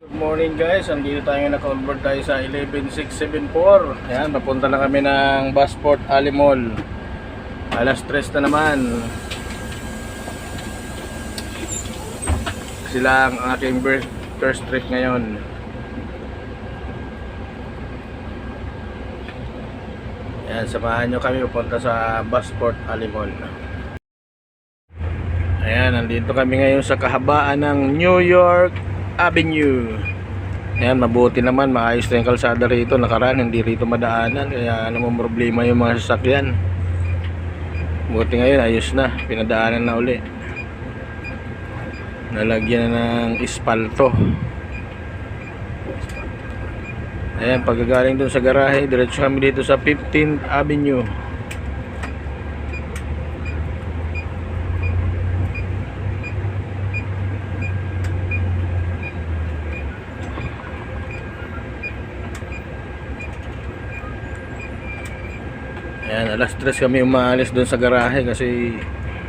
Good morning guys, andito tayo naka-onboard tayo sa 11674. Ayan, papunta na kami ng Busport Alimol. Alas 3 na naman. Sila ang aking first trip ngayon. Ayan, samahan nyo kami papunta sa Busport Alimol. Ayan, nandito kami ngayon sa kahabaan ng New York Avenue. Ayan, mabuti naman, maayos na yung kalsada rito. Nakaraan, hindi rito madaanan, kaya namang problema yung mga sasakyan. Buti ngayon, ayos na, pinadaanan na uli. Nalagyan na ng espalto. Ayan, pagkagaling dun sa garahe, diretso kami dito sa 15th Avenue. Ayan, alas 3 kami umaalis doon sa garahe kasi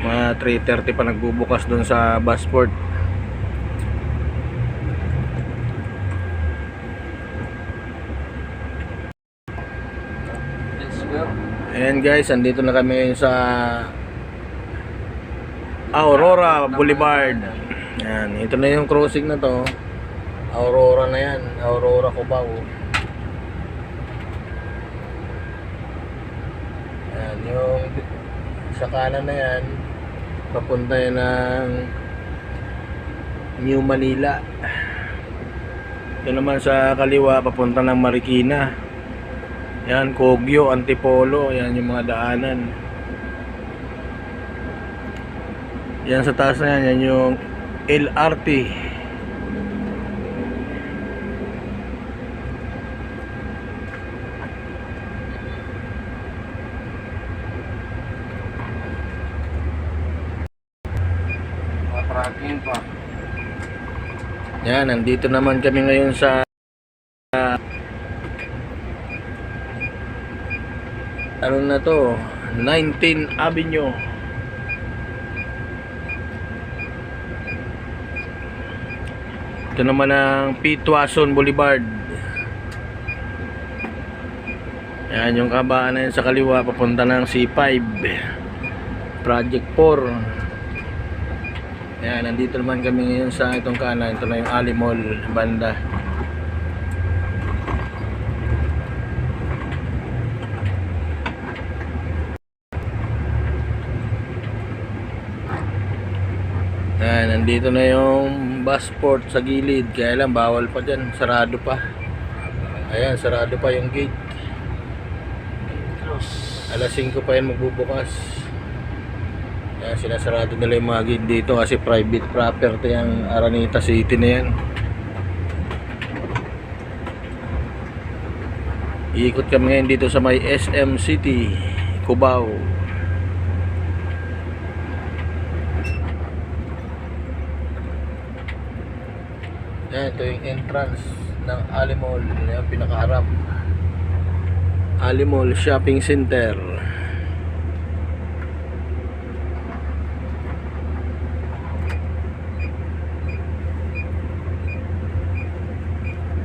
mga 3:30 pa nagbubukas doon sa Busport. Ayan guys, andito na kami ngayon sa Aurora Boulevard. Ayan, ito na yung crossing na to. Aurora na yan, Aurora Cubao. Yung sa kanan na yan papunta yan ng New Manila. Ito naman sa kaliwa papunta ng Marikina. Yan, Kogyo, Antipolo. Yan yung mga daanan. Yan sa taas na yan, yan yung LRT. Pa. Yan, nandito naman kami ngayon sa ano na to, 19th Avenue. Ito naman ang Pitwason Boulevard. Yan yung kabaan na yan sa kaliwa papunta ng C5 Project 4. Ayan, nandito naman kami ngayon sa itong kanan. Ito na yung Alimol banda. Ayan, nandito na yung Busport sa gilid. Kaya lang, bawal pa dyan. Sarado pa. Ayan, sarado pa yung gate. Alas 5 pa yan magbubukas. Kaya sinasarado nila yung mga gate dito kasi private property ang Araneta City na yan. Iikot kami ngayon dito sa may SM City, Cubao. Yan, ito yung entrance ng Alimol. Yan, pinakaharap. Alimol Shopping Center.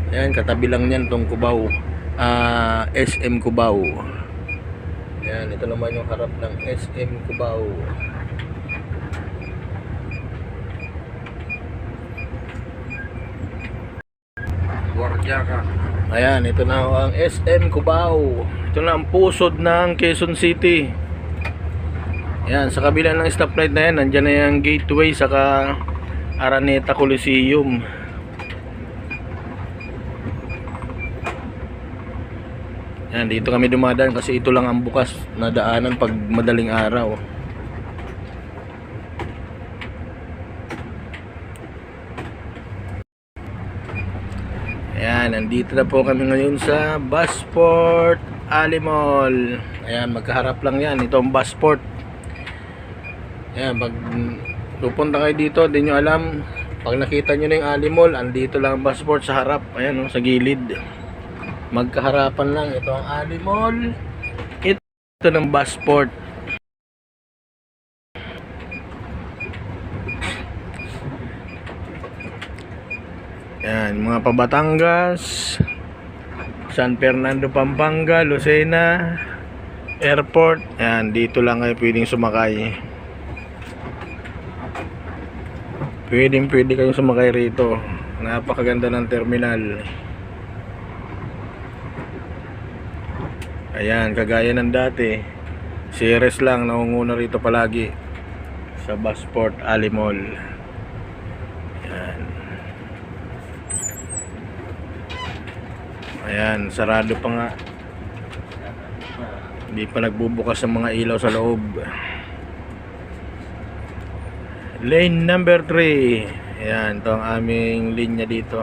Ayan, katabi lang yan tong Cubao, SM Cubao. Ayan, ito naman yung harap ng SM Cubao. Ayan, ito na ang SM Cubao. Ito na ang pusod ng Quezon City. Ayan, sa kabila ng stoplight na yan, nandyan na yung gateway saka Araneta Coliseum. Yan, dito kami dumadaan kasi ito lang ang bukas na daanan pag madaling araw. Ayan, nandito na po kami ngayon sa Busport Alimol. Ayan, magkaharap lang yan. Ito ang Busport. Ayan, pag pupunta kayo dito, di nyo alam. Pag nakita nyo na yung Alimol, andito lang ang Busport sa harap. Ayan, sa gilid. Magkaharapan lang. Ito ang Alimol. Ito ng Busport. Ayan, mga Pabatangas, San Fernando, Pampanga, Lucena Airport. Ayan, dito lang kayo pwedeng sumakay. Pwede kayong sumakay rito. Napakaganda ng terminal. Ayan, kagaya ng dati, si Ceres lang nangunguna rito palagi sa Busport Ali Mall. Ayan. Ayan, sarado pa nga. Hindi pa nagbubukas ang mga ilaw sa loob. Lane number 3. Ayan, ito ang aming linya dito.